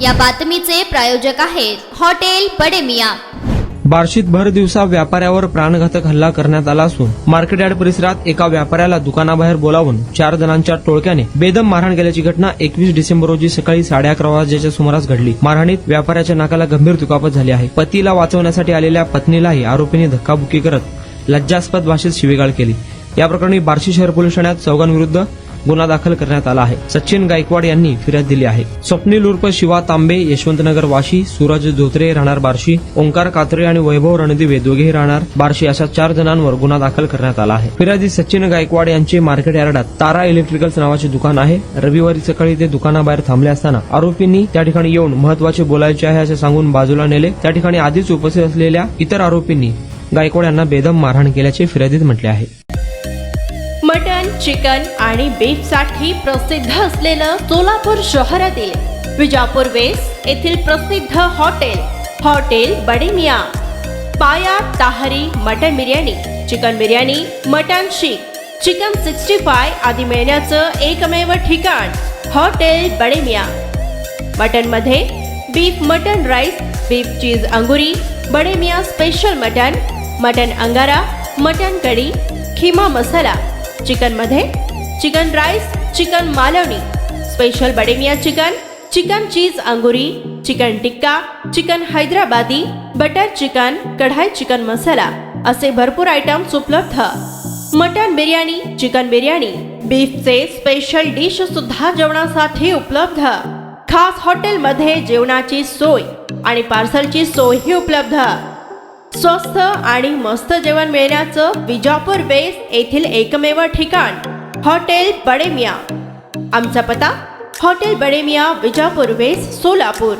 या बातमीचे प्रायोजक आहेत हॉटेल बडे मियां। बार्शीत भर दिवसा व्यापाऱ्यावर प्राणघातक हल्ला करण्यात आला असून मार्केट यार्ड परिसरात एका व्यापाऱ्याला दुकानाबाहेर बोलावून 4 जणांच्या टोळक्याने बेदम मारहाण केल्याची घटना 21 डिसेंबर रोजी सकाळी 11:30 वाजेच्या सुमारास घडली। मारहाणीत व्यापाऱ्याच्या नाकाला गंभीर दुखापत झाली आहे। पतीला वाचवण्यासाठी आलेल्या पत्नीलाही आरोपींनी धक्काबुक्की करत लज्जास्पद भाषेत शिवीगाळ केली। या प्रकरणी बार्शी शहर पोलीस ठाण्यात चौघांविरुद्ध गुन्हा दाखल करण्यात आला आहे। सचिन गायकवाड यांनी फिर्याद दिली आहे। स्वप्नील उर्फ शिवा तांबे, यशवंतनगर वाशी, सूरज धोत्रे राहणार बार्शी, ओंकार कात्रे आणि वैभव रणदिवे दोघेही राहणार बार्शी अशा 4 जणांवर गुन्हा दाखल करण्यात आला आहे। फिर्यादी सचिन गायकवाड यांचे मार्केट यार्डात तारा इलेक्ट्रिकल्स नावाचे दुकान आहे। रविवारी सकाळी ते दुकानाबाहेर थांबले असताना आरोपींनी त्या ठिकाणी येऊन महत्वाचे बोलायचे आहे असे सांगून बाजूला नेले। त्या ठिकाणी आधीच उपस्थित असलेल्या इतर आरोपींनी गायकवाड यांना बेदम मारहाण केल्याचे फिर्यादीत म्हटले आहे। मटन, चिकन आणि बीफ साठी प्रसिद्ध असलेलं सोलापूर शहरातील विजापूर वेस्ट येथील प्रसिद्ध hotel Bade Miyan. Paya tahari mutton biryani, chicken biryani, mutton seekh, chicken 65 आदी मिळण्याचं एकमेव ठिकाण हॉटेल बडे मियां। मटन मध्ये beef mutton rice, beef cheese angoori, Bade Miyan special mutton angara, mutton kadhi, keema masala. Chicken मध्ये chicken rice, chicken Malvani, special Bade Miyan chicken cheese angoori, chicken tikka, chicken Hyderabadi, butter chicken, kadai chicken masala असे भरपूर आयटम्स उपलब्ध। मटन बिर्याणी, चिकन बिर्याणी, बीफचे स्पेशल डिश सुद्धा जेवणासाठी उपलब्ध। खास हॉटेलमध्ये जेवणाची सोय आणि पार्सलची सोयही उपलब्ध। स्वस्त आणि मस्त जेवण मिळण्याचं विजापूर वेस्ट येथील एकमेव ठिकाण हॉटेल बडे मियां। आमचा पत्ता हॉटेल बडे मियां, विजापूर वेस्ट, सोलापूर।